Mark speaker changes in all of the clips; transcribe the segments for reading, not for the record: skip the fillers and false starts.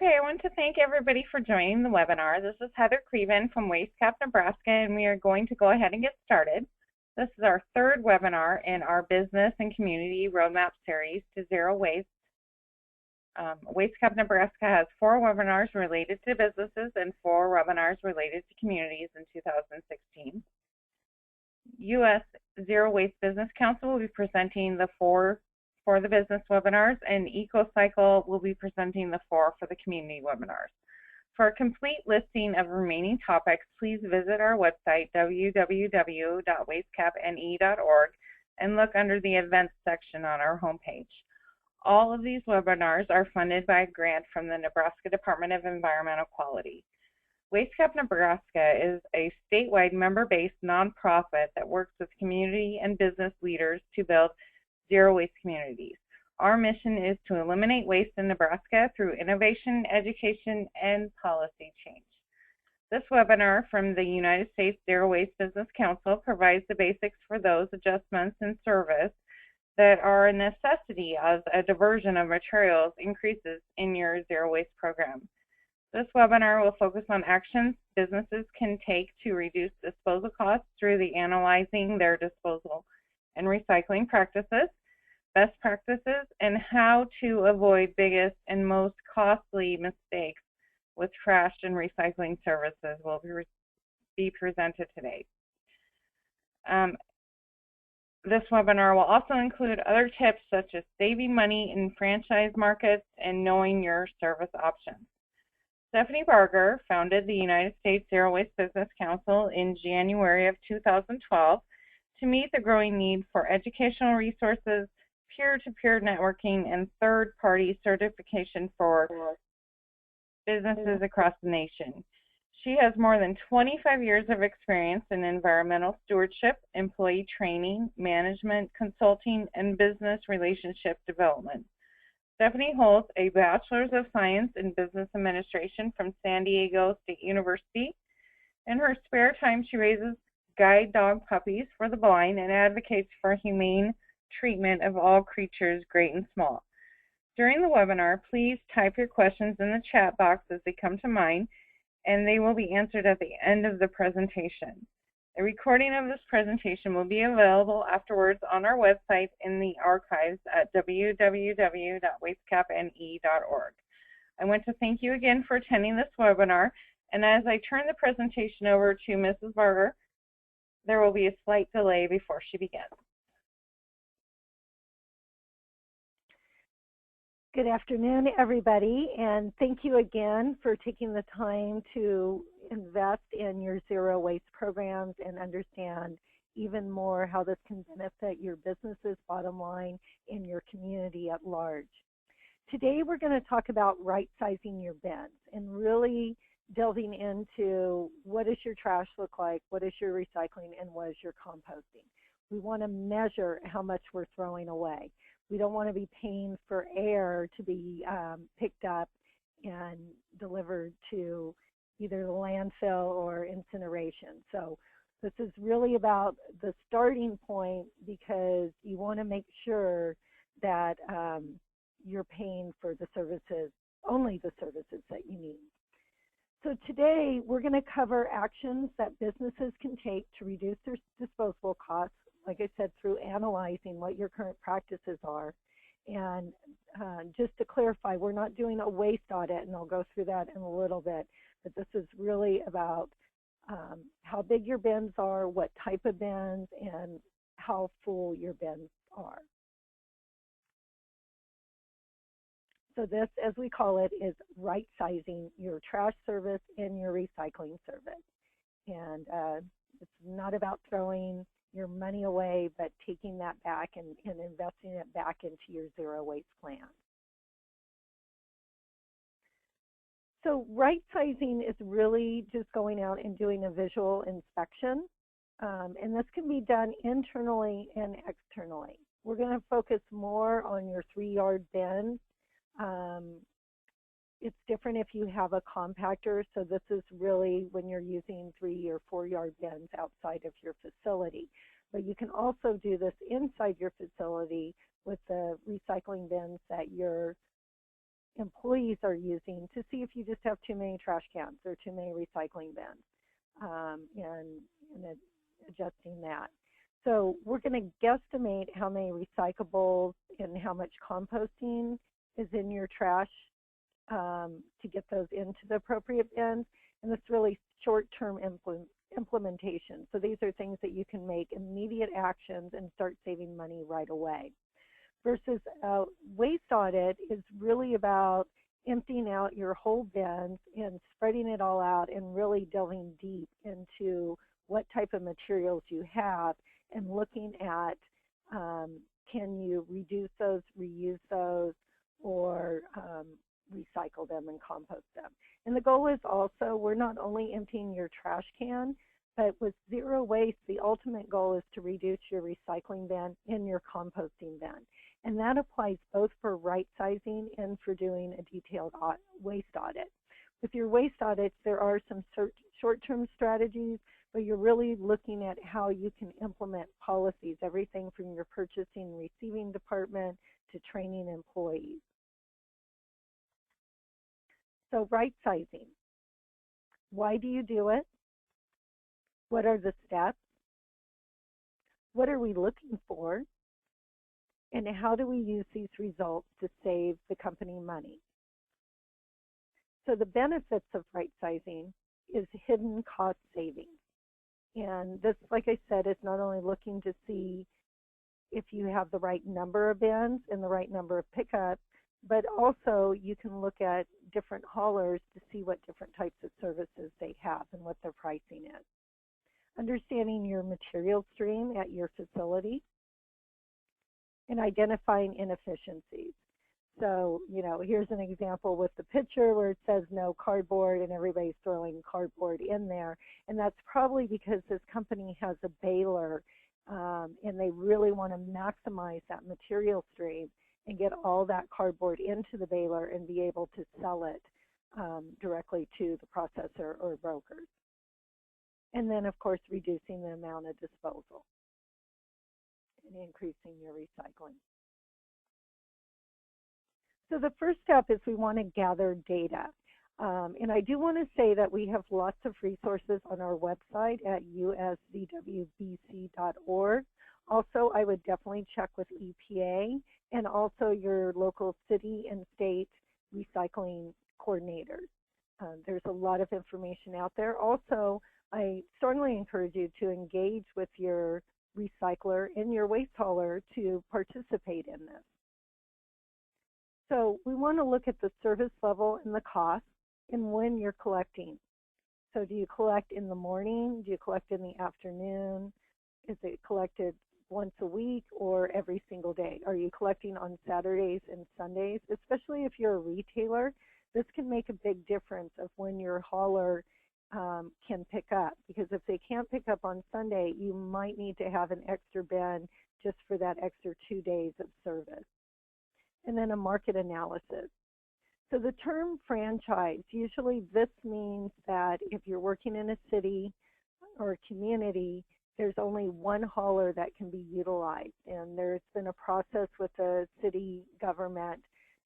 Speaker 1: Okay, I want to thank everybody for joining the webinar. This is Heather Cleven from WasteCap, Nebraska, and we are going to go ahead and get started. This is our third webinar in our Business and Community Roadmap series to Zero Waste. WasteCap, Nebraska has 4 webinars related to businesses and 4 webinars related to communities in 2016. U.S. Zero Waste Business Council will be presenting the 4 for the business webinars, and EcoCycle will be presenting the 4 for the community webinars. For a complete listing of remaining topics, please visit our website, www.wastecapne.org, and look under the events section on our homepage. All of these webinars are funded by a grant from the Nebraska Department of Environmental Quality. WasteCap Nebraska is a statewide member-based nonprofit that works with community and business leaders to build zero waste communities. Our mission is to eliminate waste in Nebraska through innovation, education, and policy change. This webinar from the United States Zero Waste Business Council provides the basics for those adjustments in service that are a necessity as a diversion of materials increases in your zero waste program. This webinar will focus on actions businesses can take to reduce disposal costs through analyzing their disposal and recycling practices, best practices, and how to avoid biggest and most costly mistakes with trash and recycling services will be presented today. This webinar will also include other tips such as saving money in franchise markets and knowing your service options. Stephanie Barger founded the United States Zero Waste Business Council in January of 2012 to meet the growing need for educational resources, peer-to-peer networking, and third-party certification for businesses across the nation. She has more than 25 years of experience in environmental stewardship, employee training, management, consulting, and business relationship development. Stephanie holds a Bachelor's of Science in Business Administration from San Diego State University. In her spare time, she raises guide dog puppies for the blind and advocates for humane treatment of all creatures, great and small. During the webinar, please type your questions in the chat box as they come to mind, and they will be answered at the end of the presentation. A recording of this presentation will be available afterwards on our website in the archives at www.wastecapne.org. I want to thank you again for attending this webinar, and as I turn the presentation over to Mrs. Barger, there will be a slight delay before she begins.
Speaker 2: Good afternoon, everybody, and thank you again for taking the time to invest in your zero waste programs and understand even more how this can benefit your business's bottom line and your community at large. Today we're going to talk about right-sizing your bins and really delving into what does your trash look like, what is your recycling, and what is your composting. We want to measure how much we're throwing away. We don't want to be paying for air to be picked up and delivered to either the landfill or incineration. So this is really about the starting point because you want to make sure that you're paying for the services, only the services that you need. So today we're going to cover actions that businesses can take to reduce their disposable costs, like I said, through analyzing what your current practices are. And just to clarify, we're not doing a waste audit, and I'll go through that in a little bit, but this is really about how big your bins are, what type of bins, and how full your bins are. So this, as we call it, is right-sizing your trash service and your recycling service. And it's not about throwing your money away, but taking that back and investing it back into your zero waste plan. So right-sizing is really just going out and doing a visual inspection, and this can be done internally and externally. We're going to focus more on your 3-yard bins. It's different if you have a compactor, so this is really when you're using 3 or 4-yard bins outside of your facility. But you can also do this inside your facility with the recycling bins that you're employees are using to see if you just have too many trash cans or too many recycling bins, and adjusting that. So we're going to guesstimate how many recyclables and how much composting is in your trash to get those into the appropriate bins. And it's really short-term implementation. So these are things that you can make immediate actions and start saving money right away. Versus a waste audit is really about emptying out your whole bins and spreading it all out and really delving deep into what type of materials you have and looking at can you reduce those, reuse those, or recycle them and compost them. And the goal is also, we're not only emptying your trash can, but with zero waste, the ultimate goal is to reduce your recycling bin and your composting bin. And that applies both for right-sizing and for doing a detailed waste audit. With your waste audits, there are some short-term strategies, but you're really looking at how you can implement policies, everything from your purchasing and receiving department to training employees. So right-sizing. Why do you do it? What are the steps? What are we looking for? And how do we use these results to save the company money? So the benefits of right-sizing is hidden cost savings. And this, like I said, is not only looking to see if you have the right number of bins and the right number of pickups, but also you can look at different haulers to see what different types of services they have and what their pricing is. Understanding your material stream at your facility and identifying inefficiencies. So, here's an example with the picture where it says no cardboard and everybody's throwing cardboard in there. And that's probably because this company has a baler and they really want to maximize that material stream and get all that cardboard into the baler and be able to sell it directly to the processor or brokers. And then, of course, reducing the amount of disposal and increasing your recycling. So the first step is we want to gather data. And I do want to say that we have lots of resources on our website at usdwbc.org. Also, I would definitely check with EPA and also your local city and state recycling coordinators. There's a lot of information out there. Also, I strongly encourage you to engage with your recycler and your waste hauler to participate in this. So we want to look at the service level and the cost and when you're collecting. So do you collect in the morning? Do you collect in the afternoon? Is it collected once a week or every single day? Are you collecting on Saturdays and Sundays? Especially if you're a retailer, this can make a big difference of when your hauler can pick up, because if they can't pick up on Sunday, you might need to have an extra bin just for that extra 2 days of service. And then a market analysis. So the term franchise, usually this means that if you're working in a city or a community, there's only one hauler that can be utilized. And there's been a process with the city government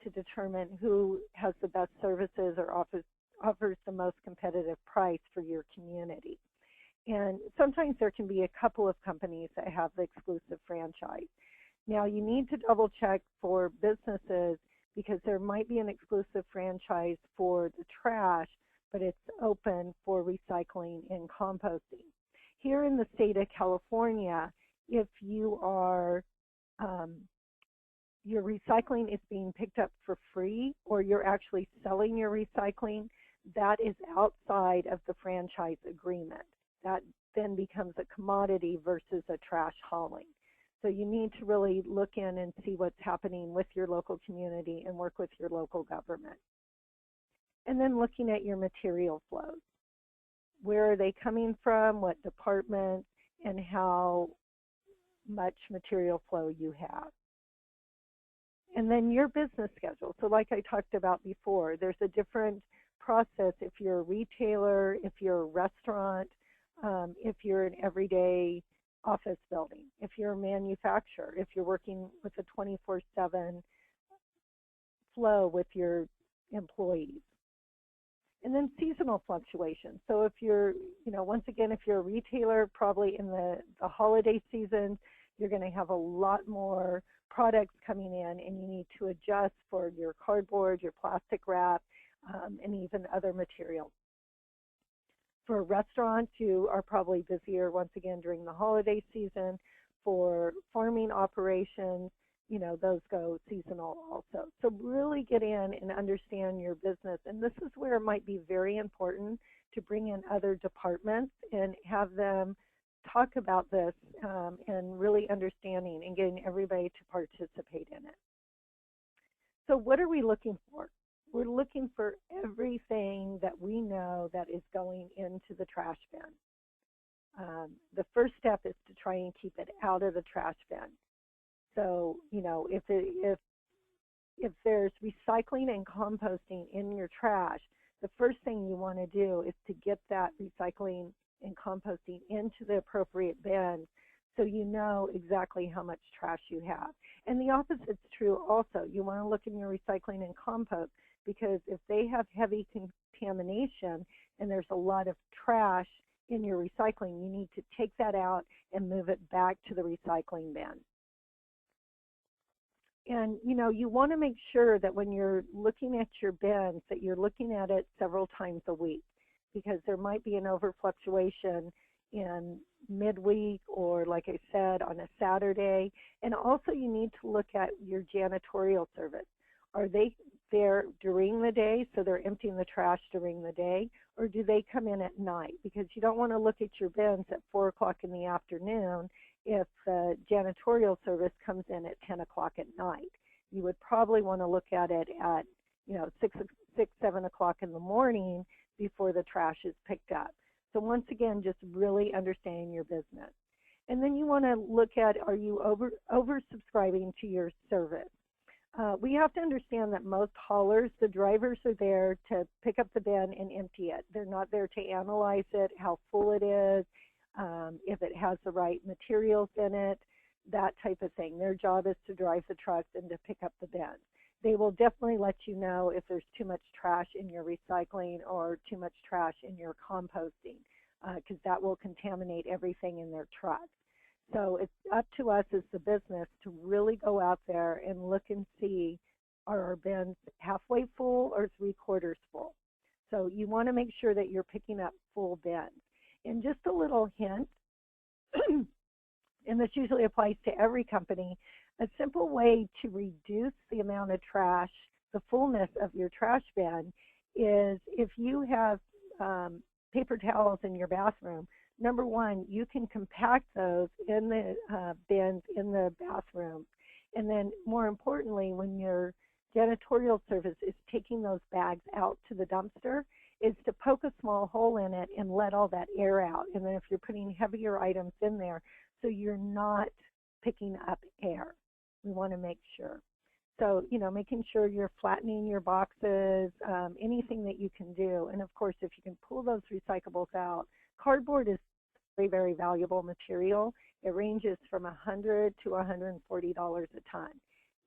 Speaker 2: to determine who has the best services or offers the most competitive price for your community. And sometimes there can be a couple of companies that have the exclusive franchise. Now, you need to double check for businesses because there might be an exclusive franchise for the trash, but it's open for recycling and composting. Here in the state of California, if you are your recycling is being picked up for free or you're actually selling your recycling, that is outside of the franchise agreement. That then becomes a commodity versus a trash hauling. So you need to really look in and see what's happening with your local community and work with your local government. And then looking at your material flows. Where are they coming from, what department, and how much material flow you have. And then your business schedule. So like I talked about before, there's a different process if you're a retailer, if you're a restaurant, if you're an everyday office building, if you're a manufacturer, if you're working with a 24/7 flow with your employees. And then seasonal fluctuations. So if you're, once again, if you're a retailer, probably in the holiday season, you're going to have a lot more products coming in, and you need to adjust for your cardboard, your plastic wrap, and even other materials. For restaurants, you are probably busier once again during the holiday season. For farming operations, those go seasonal also. So really get in and understand your business. And this is where it might be very important to bring in other departments and have them talk about this and really understanding and getting everybody to participate in it. So what are we looking for? We're looking for everything that we know that is going into the trash bin. The first step is to try and keep it out of the trash bin. So, if there's recycling and composting in your trash, the first thing you want to do is to get that recycling and composting into the appropriate bin so you know exactly how much trash you have. And the opposite's true also. You want to look in your recycling and compost, because if they have heavy contamination and there's a lot of trash in your recycling, you need to take that out and move it back to the recycling bin. And, you want to make sure that when you're looking at your bins that you're looking at it several times a week, because there might be an overfluctuation in midweek or, like I said, on a Saturday. And also you need to look at your janitorial service. Are they there during the day, so they're emptying the trash during the day, or do they come in at night? Because you don't want to look at your bins at 4 o'clock in the afternoon if the janitorial service comes in at 10 o'clock at night. You would probably want to look at it at 6, 7 o'clock in the morning before the trash is picked up. So once again, just really understanding your business. And then you want to look at, are you oversubscribing to your service? We have to understand that most haulers, the drivers are there to pick up the bin and empty it. They're not there to analyze it, how full it is, if it has the right materials in it, that type of thing. Their job is to drive the trucks and to pick up the bins. They will definitely let you know if there's too much trash in your recycling or too much trash in your composting, because that will contaminate everything in their trucks. So it's up to us as the business to really go out there and look and see, are our bins halfway full or 3/4 full? So you want to make sure that you're picking up full bins. And just a little hint, and this usually applies to every company, a simple way to reduce the amount of trash, the fullness of your trash bin, is if you have paper towels in your bathroom, number one, you can compact those in the bins in the bathroom. And then more importantly, when your janitorial service is taking those bags out to the dumpster, is to poke a small hole in it and let all that air out. And then if you're putting heavier items in there, so you're not picking up air. We want to make sure. So, making sure you're flattening your boxes, anything that you can do. And of course, if you can pull those recyclables out, cardboard is very, very valuable material. It ranges from $100 to $140 a ton.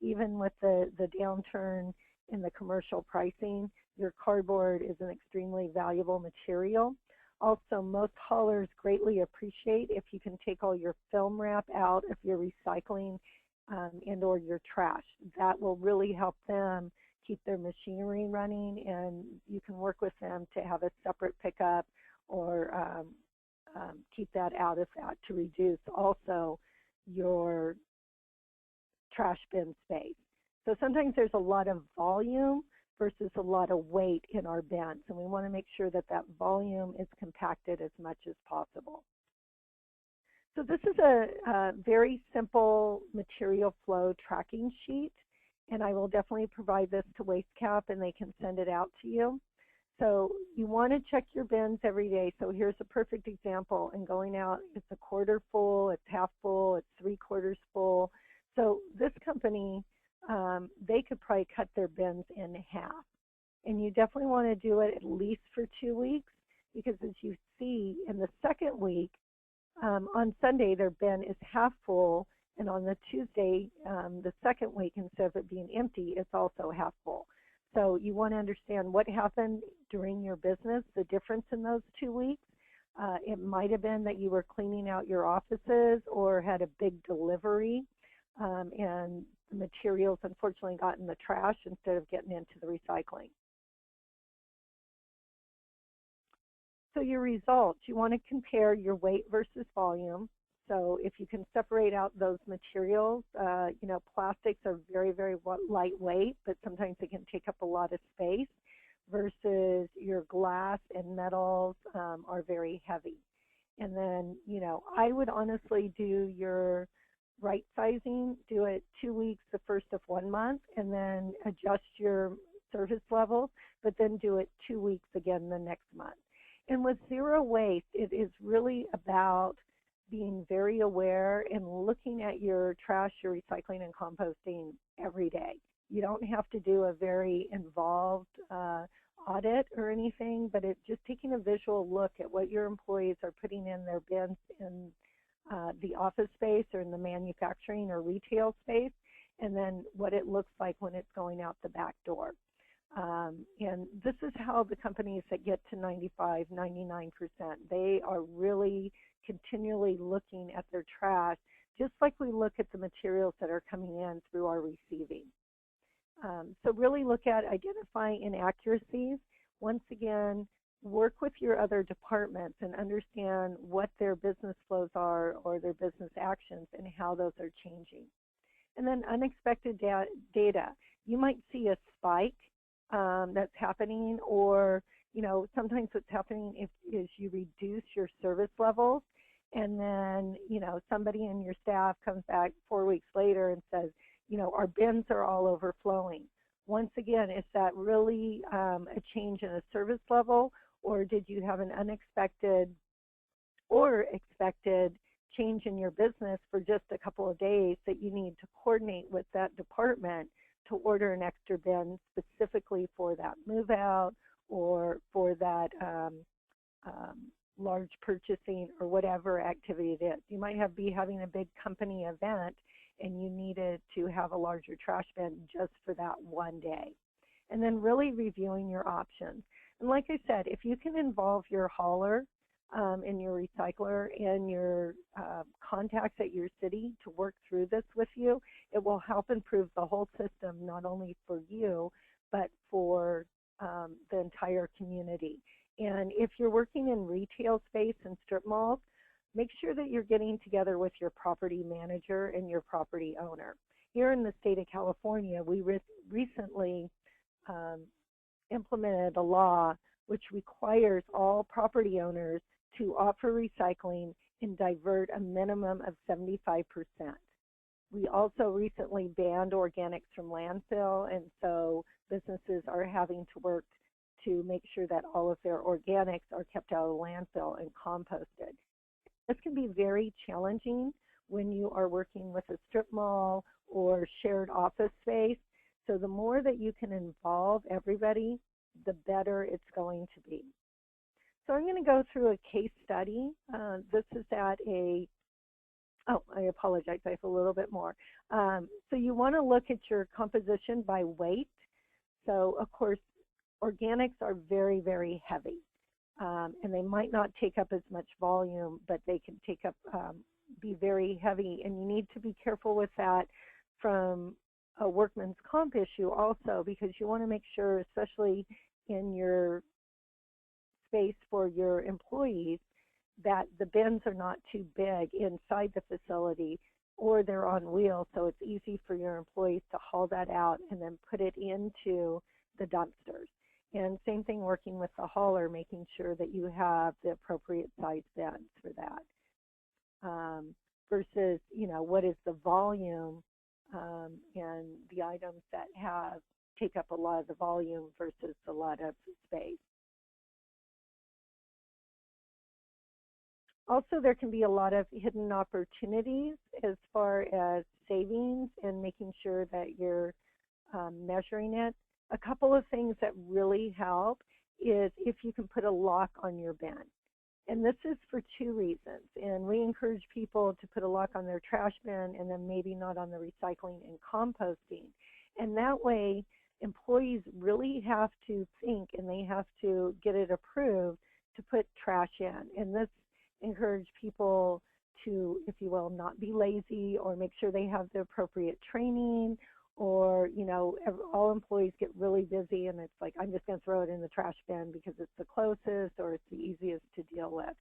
Speaker 2: Even with the downturn in the commercial pricing, your cardboard is an extremely valuable material. Also, most haulers greatly appreciate if you can take all your film wrap out if you're recycling and or your trash. That will really help them keep their machinery running, and you can work with them to have a separate pickup or keep that out of that to reduce also your trash bin space. So sometimes there's a lot of volume versus a lot of weight in our bins, and we want to make sure that that volume is compacted as much as possible. So this is a very simple material flow tracking sheet, and I will definitely provide this to WasteCap and they can send it out to you. So you want to check your bins every day. So here's a perfect example. And going out, it's 1/4 full, it's half full, it's 3/4 full. So this company, they could probably cut their bins in half. And you definitely want to do it at least for 2 weeks, because as you see in the second week, on Sunday their bin is half full, and on the Tuesday, the second week, instead of it being empty, it's also half full. So you want to understand what happened during your business, the difference in those 2 weeks. It might have been that you were cleaning out your offices or had a big delivery, and the materials unfortunately got in the trash instead of getting into the recycling. So your results, you want to compare your weight versus volume. So if you can separate out those materials, plastics are very, very lightweight, but sometimes they can take up a lot of space, versus your glass and metals are very heavy. And then, I would honestly do your right sizing, do it 2 weeks the first of 1 month, and then adjust your service levels, but then do it 2 weeks again the next month. And with zero waste, it is really about being very aware and looking at your trash, your recycling, and composting every day. You don't have to do a very involved audit or anything, but it's just taking a visual look at what your employees are putting in their bins in the office space or in the manufacturing or retail space, and then what it looks like when it's going out the back door. And this is how the companies that get to 95, 99%, they are really continually looking at their trash, just like we look at the materials that are coming in through our receiving. So really look at identifying inaccuracies. Once again, work with your other departments and understand what their business flows are or their business actions and how those are changing. And then unexpected data. You might see a spike that's happening, or sometimes what's happening is you reduce your service levels, and then somebody in your staff comes back 4 weeks later and says, our bins are all overflowing. Once again, is that really a change in a service level, or did you have an unexpected or expected change in your business for just a couple of days that you need to coordinate with that department to order an extra bin specifically for that move out or for that large purchasing or whatever activity it is. You might be having a big company event and you needed to have a larger trash bin just for that one day. And then really reviewing your options. And like I said, if you can involve your hauler and your recycler and your contacts at your city to work through this with you, it will help improve the whole system, not only for you, but for the entire community. And if you're working in retail space and strip malls, make sure that you're getting together with your property manager and your property owner. Here in the state of California, we recently implemented a law which requires all property owners to offer recycling and divert a minimum of 75%. We also recently banned organics from landfill, and so businesses are having to work to make sure that all of their organics are kept out of landfill and composted. This can be very challenging when you are working with a strip mall or shared office space. So the more that you can involve everybody, the better it's going to be. So I'm going to go through a case study. This is at I apologize, I have a little bit more. So you want to look at your composition by weight. So of course, organics are very, very heavy. And they might not take up as much volume, but they can take up, be very heavy. And you need to be careful with that from a workman's comp issue also, because you want to make sure, especially in your space for your employees, that the bins are not too big inside the facility, or they're on wheels, so it's easy for your employees to haul that out and then put it into the dumpsters. And same thing working with the hauler, making sure that you have the appropriate size bins for that. Versus, what is the volume and the items that take up a lot of the volume versus a lot of space. Also, there can be a lot of hidden opportunities as far as savings and making sure that you're measuring it. A couple of things that really help is if you can put a lock on your bin. And this is for two reasons. And we encourage people to put a lock on their trash bin and then maybe not on the recycling and composting. And that way, employees really have to think and they have to get it approved to put trash in. And this encourages people to, if you will, not be lazy or make sure they have the appropriate training, or, you know, all employees get really busy and it's like, I'm just going to throw it in the trash bin because it's the closest or it's the easiest to deal with.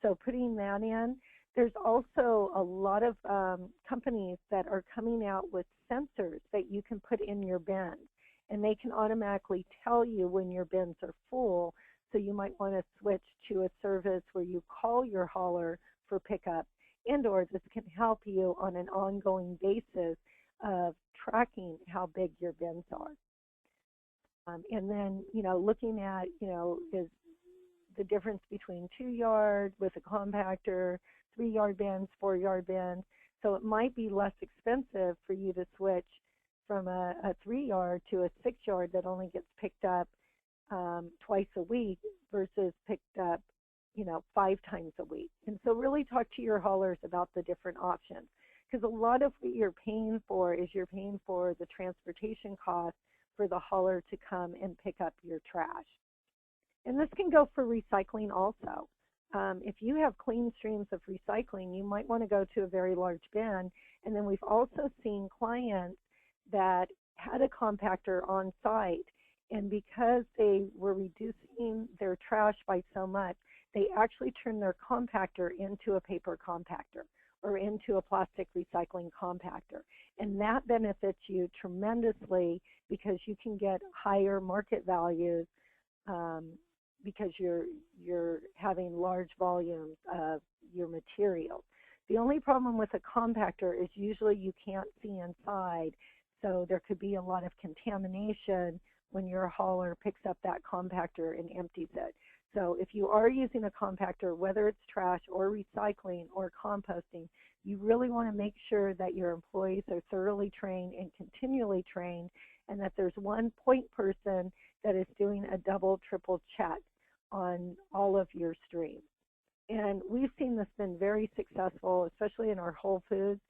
Speaker 2: So putting that in. There's also a lot of companies that are coming out with sensors that you can put in your bins, and they can automatically tell you when your bins are full. So you might want to switch to a service where you call your hauler for pickup, and/or this can help you on an ongoing basis of tracking how big your bins are. And then, you know, looking at, you know, is the difference between 2-yard with a compactor, 3-yard bins, 4-yard bins. So it might be less expensive for you to switch from a 3-yard to a 6-yard that only gets picked up twice a week versus picked up, you know, 5 times a week. And so really talk to your haulers about the different options, because a lot of what you're paying for is you're paying for the transportation cost for the hauler to come and pick up your trash. And this can go for recycling also. If you have clean streams of recycling, you might want to go to a very large bin. And then we've also seen clients that had a compactor on site, and because they were reducing their trash by so much, they actually turned their compactor into a paper compactor or into a plastic recycling compactor. And that benefits you tremendously because you can get higher market values because you're having large volumes of your materials. The only problem with a compactor is usually you can't see inside, so there could be a lot of contamination when your hauler picks up that compactor and empties it. So if you are using a compactor, whether it's trash or recycling or composting, you really want to make sure that your employees are thoroughly trained and continually trained, and that there's one point person that is doing a double, triple check on all of your streams. And we've seen this been very successful, especially in our Whole Foods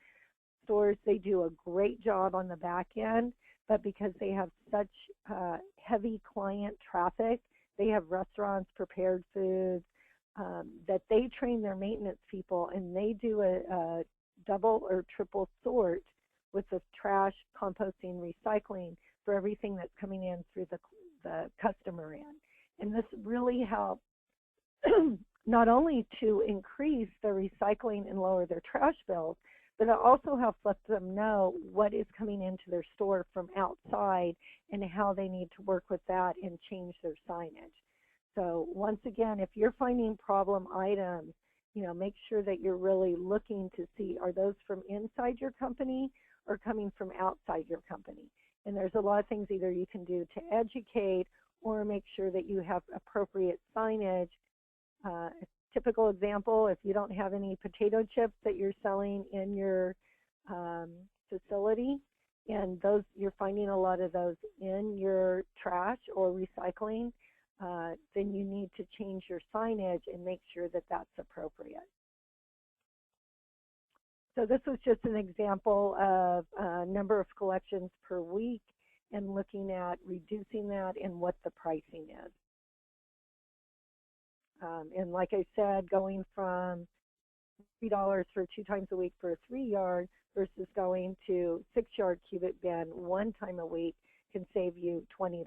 Speaker 2: stores. They do a great job on the back end, but because they have such heavy client traffic, they have restaurants, prepared foods, that they train their maintenance people, and they do a double or triple sort with the trash, composting, recycling for everything that's coming in through the customer end. And this really helps not only to increase their recycling and lower their trash bills, but it also helps let them know what is coming into their store from outside and how they need to work with that and change their signage. So once again, if you're finding problem items, you know, make sure that you're really looking to see, are those from inside your company or coming from outside your company? And there's a lot of things either you can do to educate or make sure that you have appropriate signage. A typical example, if you don't have any potato chips that you're selling in your facility, and those you're finding a lot of those in your trash or recycling, then you need to change your signage and make sure that that's appropriate. So this was just an example of number of collections per week and looking at reducing that and what the pricing is. And like I said, going from $3 for 2 times a week for a 3-yard versus going to 6-yard cubic bin 1 time a week can save you $20.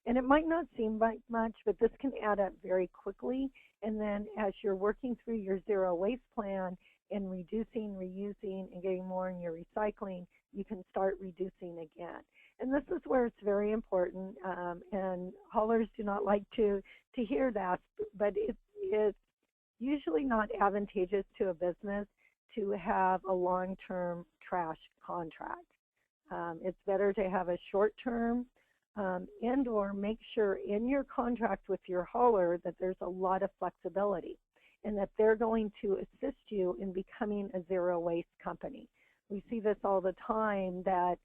Speaker 2: And it might not seem like much, but this can add up very quickly. And then as you're working through your zero waste plan and reducing, reusing, and getting more in your recycling, you can start reducing again. And this is where it's very important, and haulers do not like to hear that, but it's usually not advantageous to a business to have a long-term trash contract. It's better to have a short-term and or make sure in your contract with your hauler that there's a lot of flexibility and that they're going to assist you in becoming a zero waste company. We see this all the time that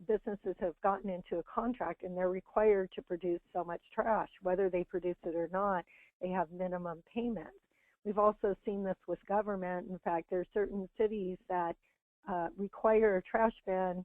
Speaker 2: businesses have gotten into a contract and they're required to produce so much trash. Whether they produce it or not, they have minimum payments. We've also seen this with government. In fact, there are certain cities that require a trash bin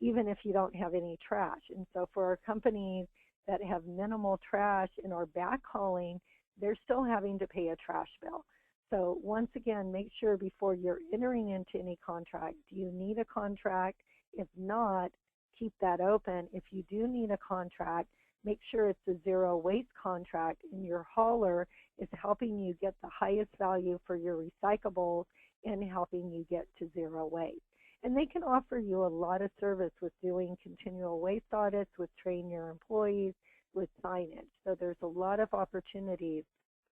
Speaker 2: even if you don't have any trash. And so for our companies that have minimal trash and are backhauling, they're still having to pay a trash bill. So once again, make sure before you're entering into any contract, do you need a contract? If not, keep that open. If you do need a contract, make sure it's a zero waste contract and your hauler is helping you get the highest value for your recyclables and helping you get to zero waste. And they can offer you a lot of service with doing continual waste audits, with training your employees, with signage. So there's a lot of opportunities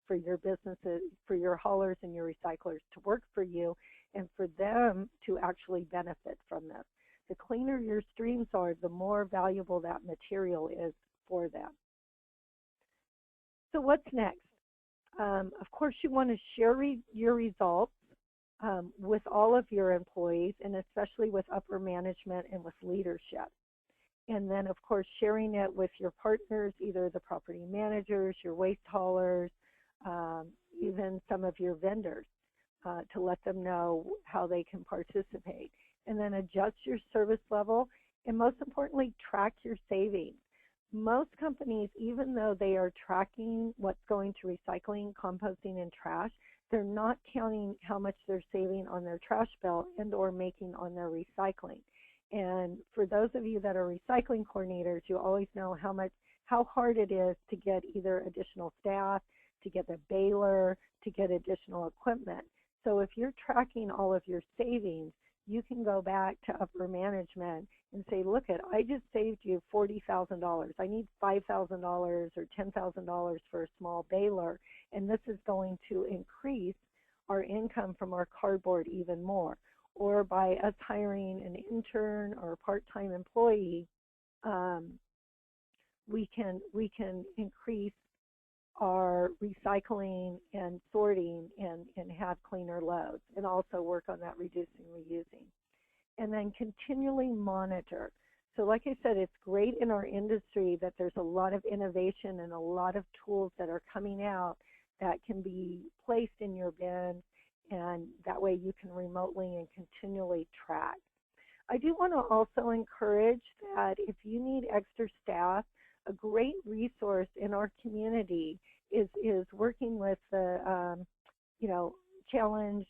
Speaker 2: for your businesses, for your haulers and your recyclers to work for you and for them to actually benefit from this. The cleaner your streams are, the more valuable that material is for them. So what's next? Of course, you want to share your results with all of your employees, and especially with upper management and with leadership. And then, of course, sharing it with your partners, either the property managers, your waste haulers, even some of your vendors, to let them know how they can participate. And then adjust your service level, and most importantly, track your savings. Most companies, even though they are tracking what's going to recycling, composting, and trash, they're not counting how much they're saving on their trash bill and or making on their recycling. And for those of you that are recycling coordinators, you always know how hard it is to get either additional staff, to get a baler, to get additional equipment. So if you're tracking all of your savings, you can go back to upper management and say, look, I just saved you $40,000. I need $5,000 or $10,000 for a small baler, and this is going to increase our income from our cardboard even more. Or by us hiring an intern or a part-time employee, we can increase our recycling and sorting and have cleaner loads, and also work on that reducing, reusing. And then continually monitor. So like I said, it's great in our industry that there's a lot of innovation and a lot of tools that are coming out that can be placed in your bin, and that way you can remotely and continually track. I do want to also encourage that if you need extra staff, a great resource in our community is working with the challenged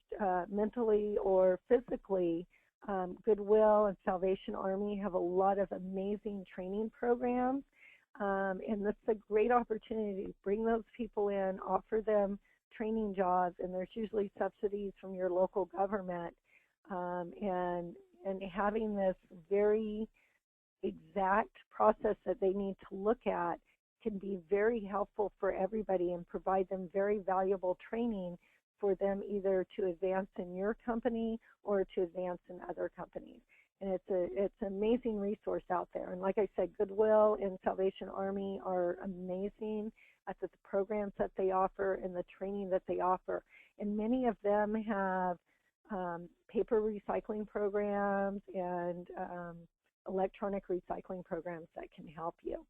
Speaker 2: mentally or physically. Goodwill and Salvation Army have a lot of amazing training programs, and this is a great opportunity to bring those people in, offer them training jobs, and there's usually subsidies from your local government, and having this very exact process that they need to look at can be very helpful for everybody and provide them very valuable training for them either to advance in your company or to advance in other companies. And it's an amazing resource out there. And like I said, Goodwill and Salvation Army are amazing at the programs that they offer and the training that they offer. And many of them have paper recycling programs and electronic recycling programs that can help you.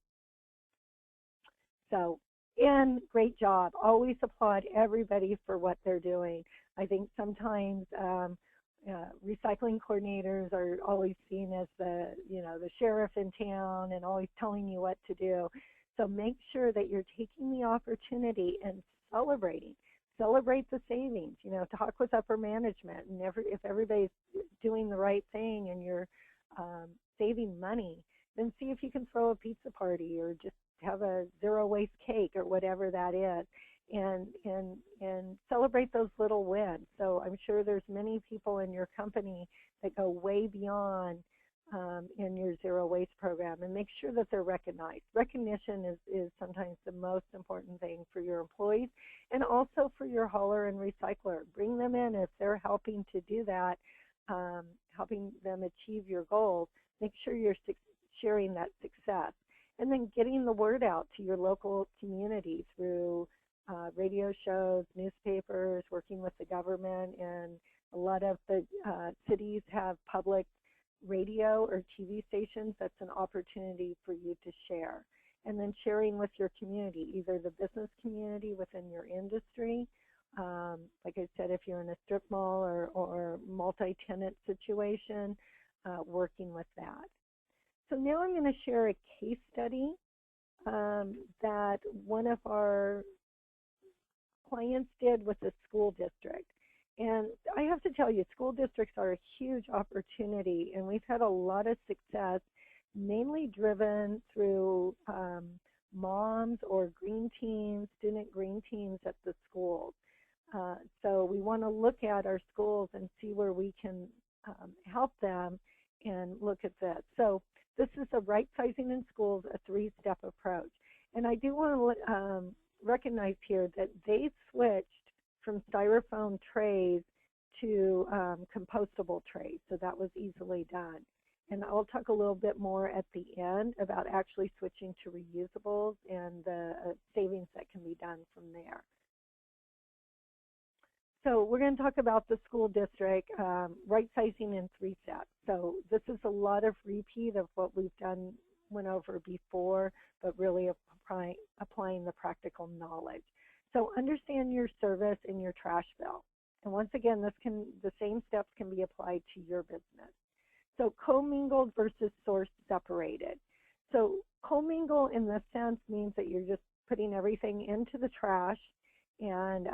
Speaker 2: So, and great job. Always applaud everybody for what they're doing. I think sometimes recycling coordinators are always seen as the sheriff in town and always telling you what to do. So make sure that you're taking the opportunity and celebrating. Celebrate the savings. Talk with upper management, and if everybody's doing the right thing and you're saving money, then see if you can throw a pizza party or just have a zero waste cake or whatever that is, and celebrate those little wins. So I'm sure there's many people in your company that go way beyond in your zero waste program, and make sure that they're recognized. Recognition is sometimes the most important thing for your employees and also for your hauler and recycler. Bring them in if they're helping to do that, helping them achieve your goals. Make sure you're sharing that success. And then getting the word out to your local community through radio shows, newspapers, working with the government, and a lot of the cities have public radio or TV stations. That's an opportunity for you to share. And then sharing with your community, either the business community within your industry. Like I said, if you're in a strip mall or multi-tenant situation, working with that. So now I'm going to share a case study that one of our clients did with a school district. And I have to tell you, school districts are a huge opportunity, and we've had a lot of success, mainly driven through moms or green teams, student green teams at the schools. So we want to look at our schools and see where we can help them and look at this. So this is a Rightsizing in Schools, a three-step approach. And I do want to recognize here that they switched from styrofoam trays to compostable trays, so that was easily done. And I'll talk a little bit more at the end about actually switching to reusables and the savings that can be done from there. So we're going to talk about the school district, Rightsizing in 3 steps. So this is a lot of repeat of what we've went over before, but really applying the practical knowledge. So understand your service and your trash bill. And once again, the same steps can be applied to your business. So commingled versus source separated. So commingle in this sense means that you're just putting everything into the trash and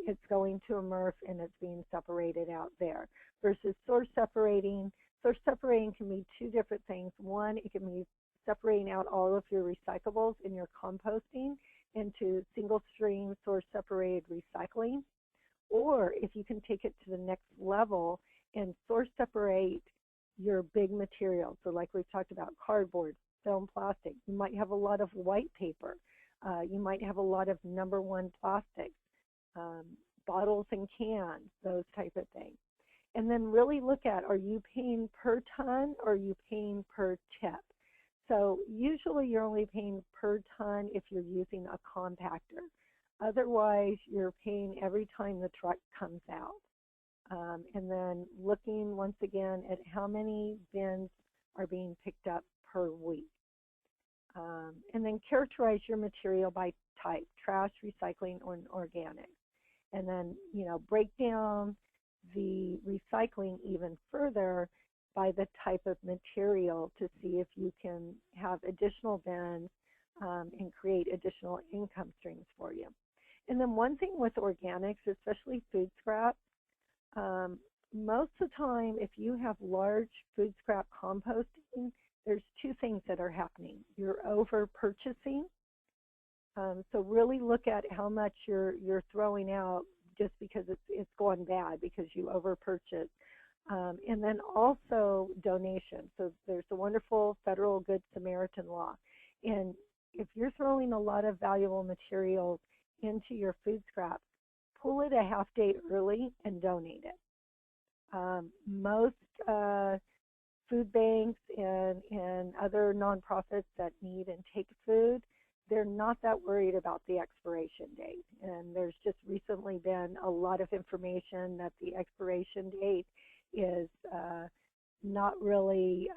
Speaker 2: it's going to a MRF and it's being separated out there. Versus source separating. Source separating can be 2 different things. One, it can be separating out all of your recyclables in your composting into single stream source separated recycling. Or if you can take it to the next level and source separate your big materials. So like we've talked about, cardboard, film, plastic. You might have a lot of white paper. You might have a lot of number 1 plastics, bottles and cans, those type of things. And then really look at, are you paying per ton or are you paying per tip? So usually you're only paying per ton if you're using a compactor. Otherwise, you're paying every time the truck comes out. And then looking once again at how many bins are being picked up per week. And then characterize your material by type, trash, recycling, or organic. And then, break down the recycling even further by the type of material to see if you can have additional bins and create additional income streams for you. And then one thing with organics, especially food scraps, most of the time if you have large food scrap composting, there's 2 things that are happening. You're over purchasing. So really look at how much you're throwing out just because it's gone bad because you over purchase. And then also donation. So there's a wonderful federal Good Samaritan law. And if you're throwing a lot of valuable materials into your food scraps, pull it a half day early and donate it. Most food banks and other nonprofits that need and take food, they're not that worried about the expiration date. And there's just recently been a lot of information that the expiration date is not really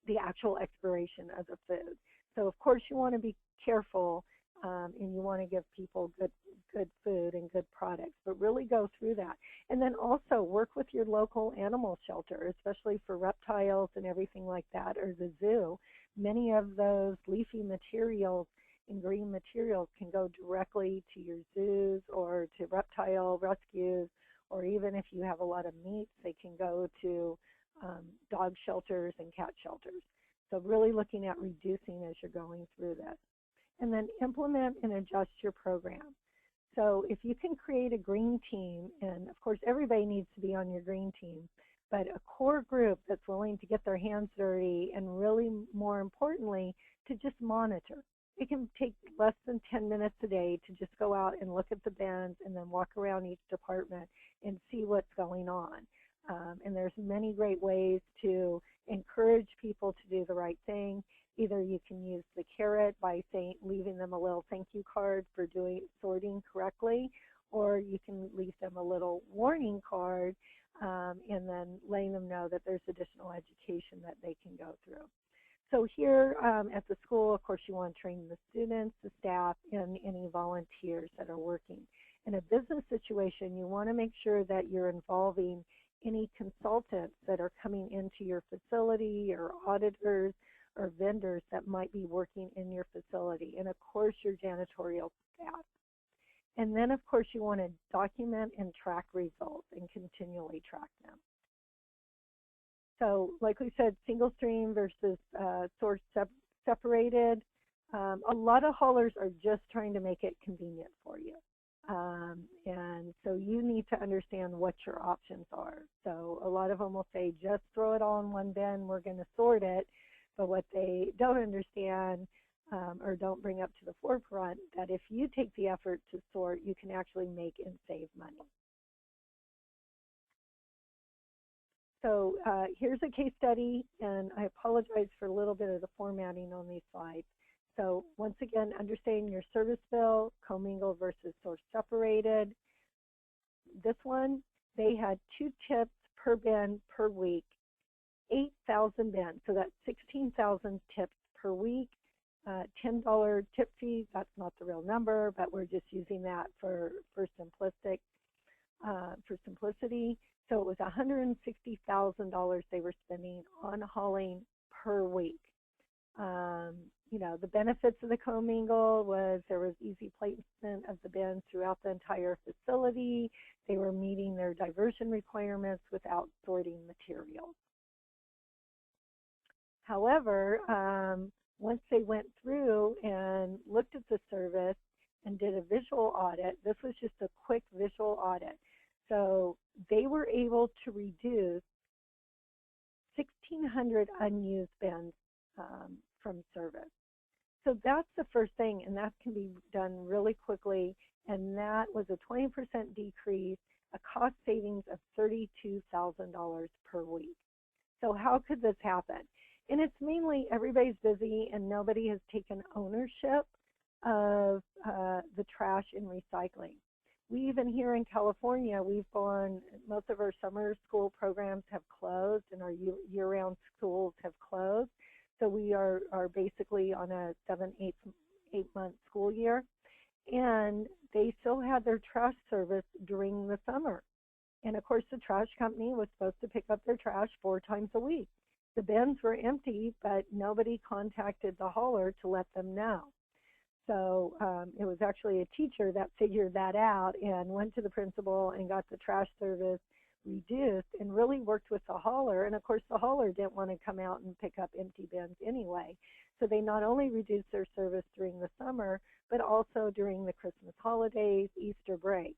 Speaker 2: the actual expiration of the food. So of course you want to be careful and you want to give people good food and good products, but really go through that. And then also work with your local animal shelter, especially for reptiles and everything like that, or the zoo. Many of those leafy materials and green materials can go directly to your zoos or to reptile rescues, or even if you have a lot of meats, they can go to dog shelters and cat shelters. So really looking at reducing as you're going through this. And then implement and adjust your program. So if you can create a green team, and of course everybody needs to be on your green team, but a core group that's willing to get their hands dirty and really more importantly to just monitor. It can take less than 10 minutes a day to just go out and look at the bins and then walk around each department and see what's going on. And there's many great ways to encourage people to do the right thing. Either you can use the carrot by leaving them a little thank you card for sorting correctly, or you can leave them a little warning card and then letting them know that there's additional education that they can go through. So here at the school, of course, you want to train the students, the staff, and any volunteers that are working. In a business situation, you want to make sure that you're involving any consultants that are coming into your facility, or auditors or vendors that might be working in your facility, and of course your janitorial staff. And then of course you want to document and track results and continually track them. So like we said, single stream versus source separated. A lot of haulers are just trying to make it convenient for you. And so you need to understand what your options are. So a lot of them will say, just throw it all in one bin, we're going to sort it. But what they don't understand or don't bring up to the forefront, that if you take the effort to sort, you can actually make and save money. So here's a case study, and I apologize for a little bit of the formatting on these slides. So once again, understanding your service bill, commingled versus source separated. This one, they had 2 tips per bin per week, 8,000 bins, so that's 16,000 tips per week. $10 tip fees, that's not the real number, but we're just using that for simplicity. So it was $160,000 they were spending on hauling per week. You know, the benefits of the commingle was there was easy placement of the bins throughout the entire facility. They were meeting their diversion requirements without sorting materials. However, once they went through and looked at the service and did a visual audit, this was just a quick visual audit. So they were able to reduce 1,600 unused bins from service. So that's the first thing, and that can be done really quickly, and that was a 20% decrease, a cost savings of $32,000 per week. So how could this happen? And it's mainly everybody's busy and nobody has taken ownership of the trash and recycling. We even here in California, most of our summer school programs have closed and our year-round schools have closed. So we are basically on a 8-month school year. And they still had their trash service during the summer. And of course, the trash company was supposed to pick up their trash 4 times a week. The bins were empty, but nobody contacted the hauler to let them know. So it was actually a teacher that figured that out and went to the principal and got the trash service reduced and really worked with the hauler. And of course, the hauler didn't want to come out and pick up empty bins anyway. So they not only reduced their service during the summer, but also during the Christmas holidays, Easter break.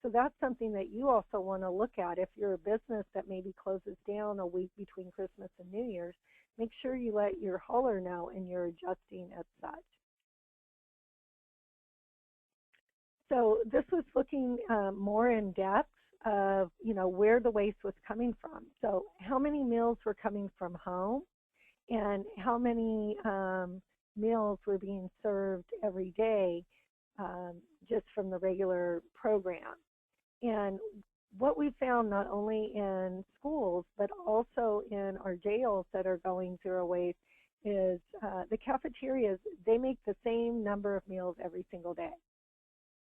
Speaker 2: So that's something that you also want to look at. If you're a business that maybe closes down a week between Christmas and New Year's, make sure you let your hauler know and you're adjusting as such. So this was looking more in depth of, where the waste was coming from. So how many meals were coming from home and how many meals were being served every day just from the regular program. And what we found not only in schools but also in our jails that are going zero waste is the cafeterias, they make the same number of meals every single day.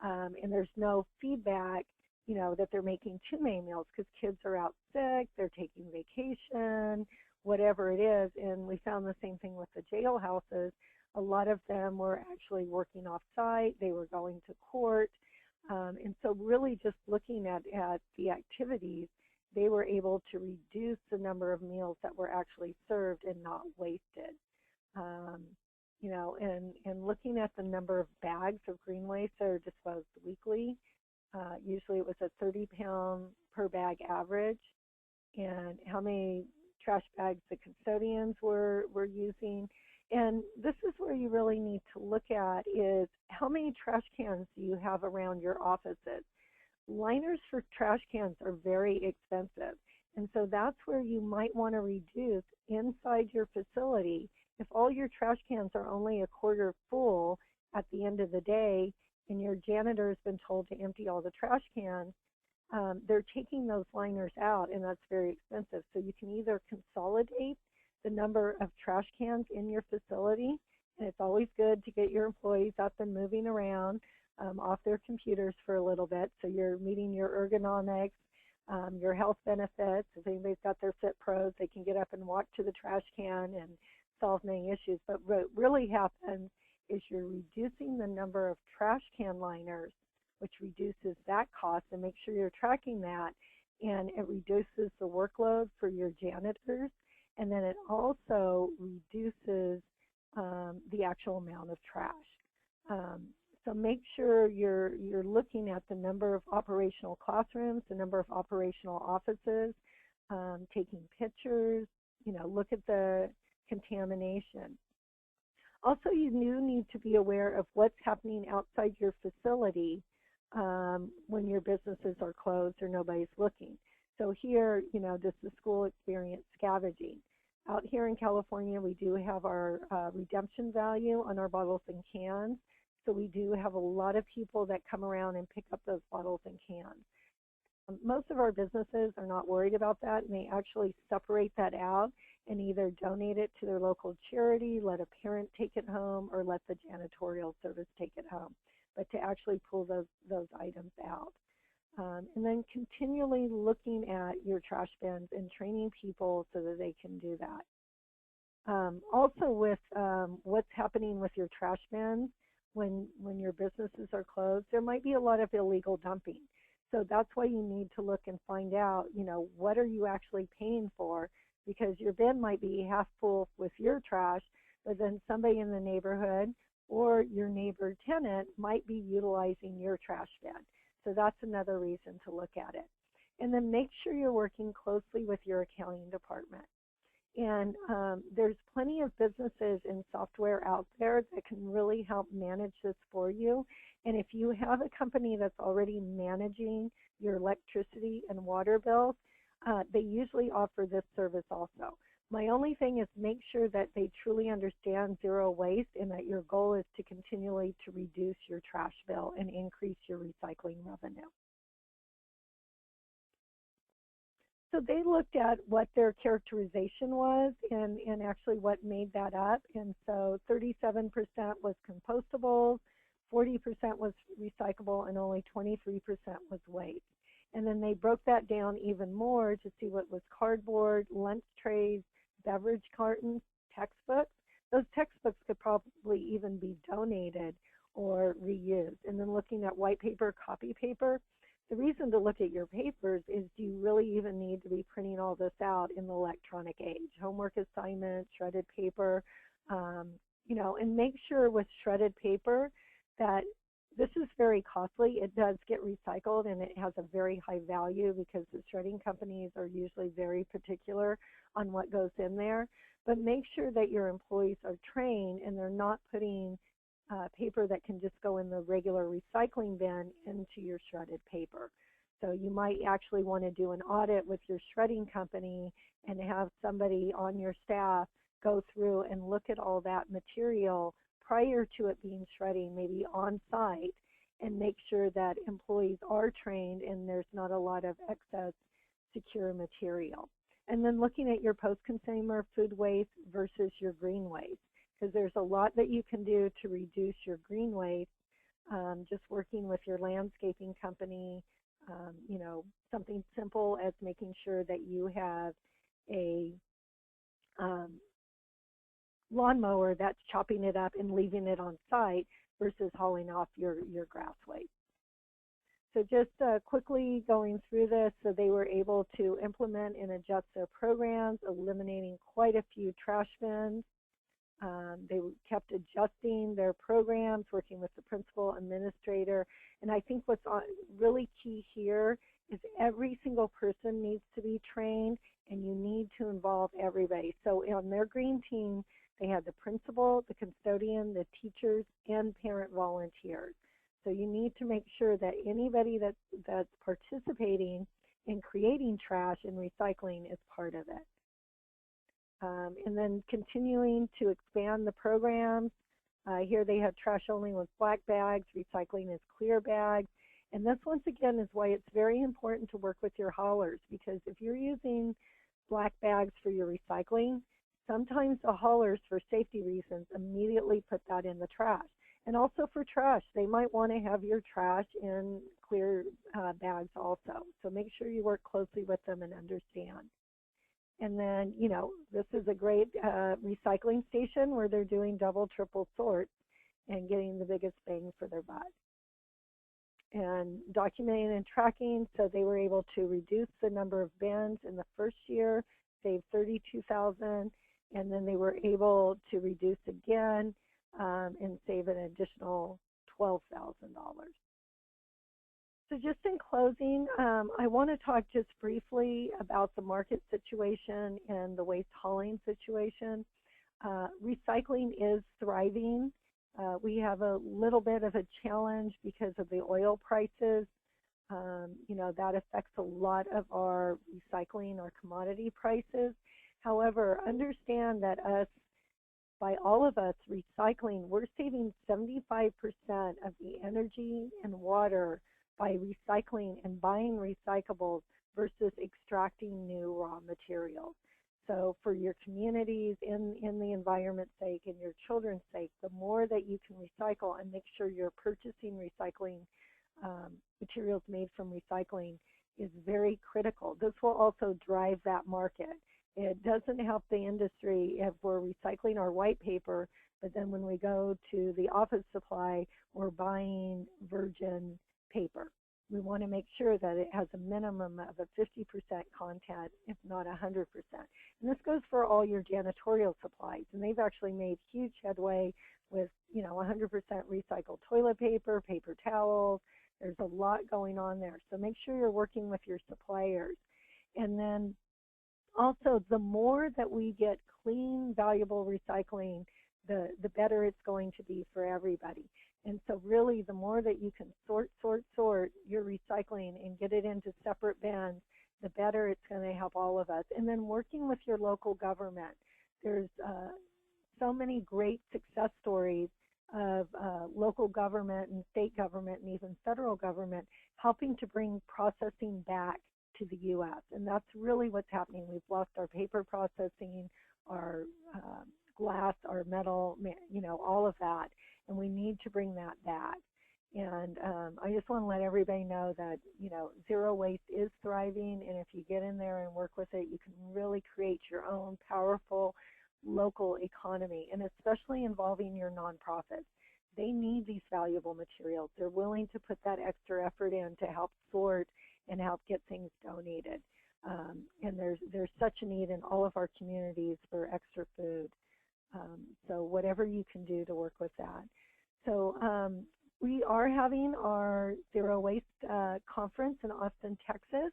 Speaker 2: And there's no feedback, that they're making too many meals because kids are out sick, they're taking vacation, whatever it is. And we found the same thing with the jailhouses. A lot of them were actually working off-site, they were going to court. And so really just looking at the activities, they were able to reduce the number of meals that were actually served and not wasted. And looking at the number of bags of green waste that are disposed weekly, usually it was a 30-pound per bag average, and how many trash bags the custodians were using. And this is where you really need to look at is how many trash cans do you have around your offices? Liners for trash cans are very expensive, and so that's where you might want to reduce inside your facility. If all your trash cans are only a quarter full at the end of the day and your janitor has been told to empty all the trash cans, they're taking those liners out, and that's very expensive. So you can either consolidate the number of trash cans in your facility, and it's always good to get your employees up and moving around off their computers for a little bit, so you're meeting your ergonomics your health benefits. If anybody's got their Fit Pros, they can get up and walk to the trash can and solve many issues. But what really happens is you're reducing the number of trash can liners, which reduces that cost, and make sure you're tracking that. And it reduces the workload for your janitors, and then it also reduces the actual amount of trash. So make sure you're looking at the number of operational classrooms, the number of operational offices, taking pictures, look at the contamination. Also, you do need to be aware of what's happening outside your facility when your businesses are closed or nobody's looking. So here, this is school experience scavenging. Out here in California, we do have our redemption value on our bottles and cans. So we do have a lot of people that come around and pick up those bottles and cans. Most of our businesses are not worried about that, and they actually separate that out and either donate it to their local charity, let a parent take it home, or let the janitorial service take it home, but to actually pull those items out. And then continually looking at your trash bins and training people so that they can do that. Also with what's happening with your trash bins, when your businesses are closed, there might be a lot of illegal dumping. So that's why you need to look and find out, what are you actually paying for? Because your bin might be half full with your trash, but then somebody in the neighborhood or your neighbor tenant might be utilizing your trash bin. So that's another reason to look at it. And then make sure you're working closely with your accounting department. And there's plenty of businesses and software out there that can really help manage this for you. And if you have a company that's already managing your electricity and water bills, they usually offer this service also. My only thing is make sure that they truly understand zero waste and that your goal is to continually to reduce your trash bill and increase your recycling revenue. So they looked at what their characterization was and actually what made that up. And so 37% was compostables, 40% was recyclable, and only 23% was waste. And then they broke that down even more to see what was cardboard, lunch trays, beverage cartons, textbooks. Those textbooks could probably even be donated or reused. And then looking at white paper, copy paper, the reason to look at your papers is, do you really even need to be printing all this out in the electronic age? Homework assignments, shredded paper, and make sure with shredded paper that this is very costly. It does get recycled and it has a very high value because the shredding companies are usually very particular on what goes in there. But make sure that your employees are trained and they're not putting paper that can just go in the regular recycling bin into your shredded paper. So you might actually want to do an audit with your shredding company and have somebody on your staff go through and look at all that material prior to it being shredding, maybe on site, and make sure that employees are trained and there's not a lot of excess secure material. And then looking at your post-consumer food waste versus your green waste, because there's a lot that you can do to reduce your green waste, just working with your landscaping company, something simple as making sure that you have a lawnmower that's chopping it up and leaving it on site versus hauling off your grass waste. So just quickly going through this, so they were able to implement and adjust their programs, eliminating quite a few trash bins. They kept adjusting their programs, working with the principal, administrator, and I think what's really key here is every single person needs to be trained, and you need to involve everybody. So on their green team, they had the principal, the custodian, the teachers, and parent volunteers. So you need to make sure that anybody that's participating in creating trash and recycling is part of it. And then continuing to expand the programs. Here they have trash only with black bags, recycling is clear bags. And this, once again, is why it's very important to work with your haulers, because if you're using black bags for your recycling, sometimes the haulers, for safety reasons, immediately put that in the trash. And also for trash, they might want to have your trash in clear bags also. So make sure you work closely with them and understand. And then, this is a great recycling station where they're doing double, triple sorts and getting the biggest bang for their buck. And documenting and tracking, so they were able to reduce the number of bins in the first year, save 32,000, and then they were able to reduce again and save an additional $12,000. So just in closing, I want to talk just briefly about the market situation and the waste hauling situation. Recycling is thriving. We have a little bit of a challenge because of the oil prices. That affects a lot of our recycling, our commodity prices. However, understand that by all of us recycling, we're saving 75% of the energy and water by recycling and buying recyclables versus extracting new raw materials. So for your communities, in the environment's sake, and your children's sake, the more that you can recycle and make sure you're purchasing recycling materials made from recycling is very critical. This will also drive that market. It doesn't help the industry if we're recycling our white paper, but then when we go to the office supply, we're buying virgin paper. We want to make sure that it has a minimum of a 50% content, if not 100%. And this goes for all your janitorial supplies. And they've actually made huge headway with, 100% recycled toilet paper, paper towels. There's a lot going on there. So make sure you're working with your suppliers. And then also, the more that we get clean, valuable recycling, the better it's going to be for everybody. And so really, the more that you can sort your recycling and get it into separate bins, the better it's going to help all of us. And then working with your local government. There's so many great success stories of local government and state government and even federal government helping to bring processing back to the U.S. And that's really what's happening. We've lost our paper processing, our glass, our metal, all of that. And we need to bring that back. And I just want to let everybody know that, zero waste is thriving. And if you get in there and work with it, you can really create your own powerful local economy, and especially involving your nonprofits. They need these valuable materials. They're willing to put that extra effort in to help sort and help get things donated. And there's such a need in all of our communities for extra food. So whatever you can do to work with that. So we are having our Zero Waste conference in Austin, Texas.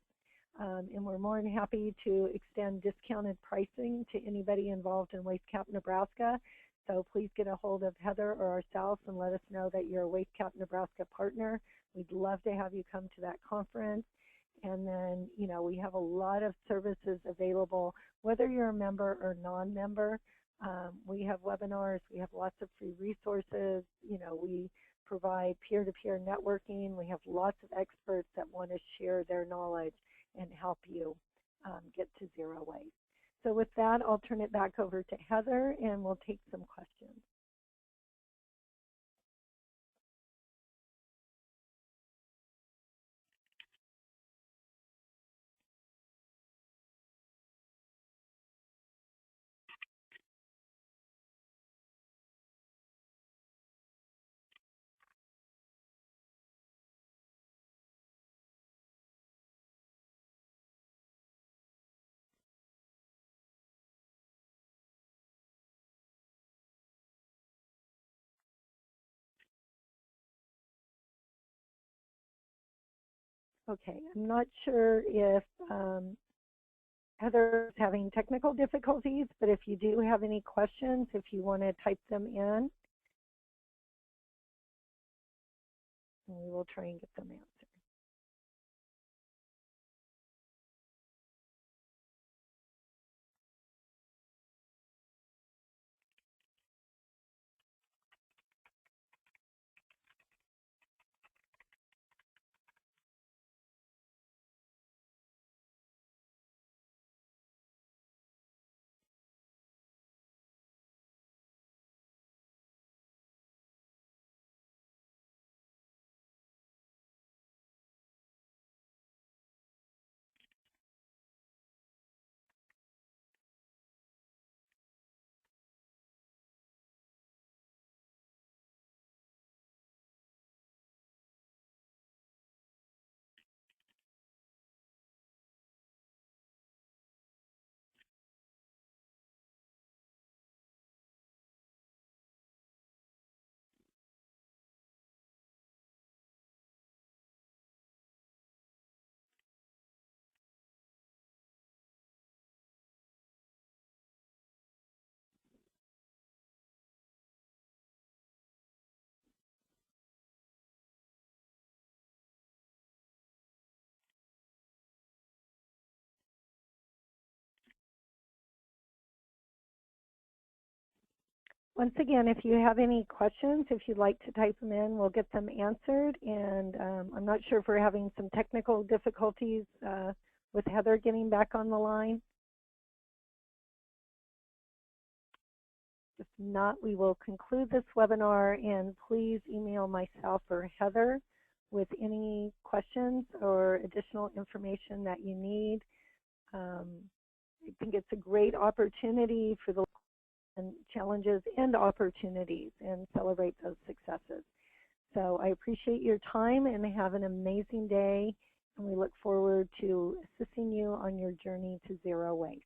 Speaker 2: And we're more than happy to extend discounted pricing to anybody involved in Waste Cap Nebraska. So please get a hold of Heather or ourselves and let us know that you're a Waste Cap Nebraska partner. We'd love to have you come to that conference. And then, we have a lot of services available, whether you're a member or non-member. We have webinars. We have lots of free resources. We provide peer-to-peer networking. We have lots of experts that want to share their knowledge and help you get to zero waste. So with that, I'll turn it back over to Heather, and we'll take some questions. Okay, I'm not sure if Heather is having technical difficulties, but if you do have any questions, if you want to type them in, we will try and get them answered. Once again, if you have any questions, if you'd like to type them in, we'll get them answered. And I'm not sure if we're having some technical difficulties with Heather getting back on the line. If not, we will conclude this webinar, and please email myself or Heather with any questions or additional information that you need. I think it's a great opportunity for the challenges and opportunities, and celebrate those successes. So I appreciate your time, and have an amazing day, and we look forward to assisting you on your journey to zero waste.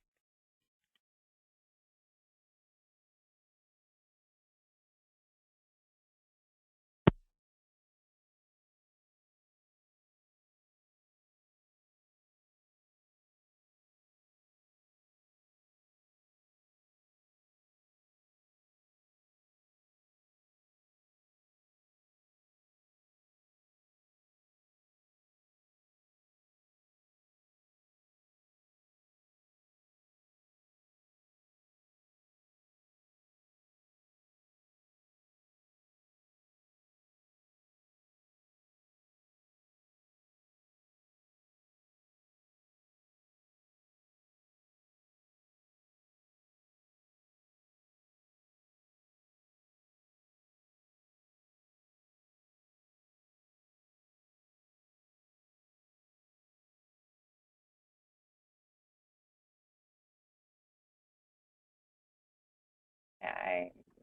Speaker 1: Yeah,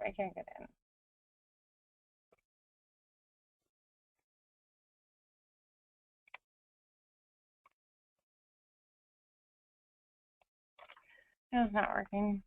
Speaker 1: I can't get in. It's not working.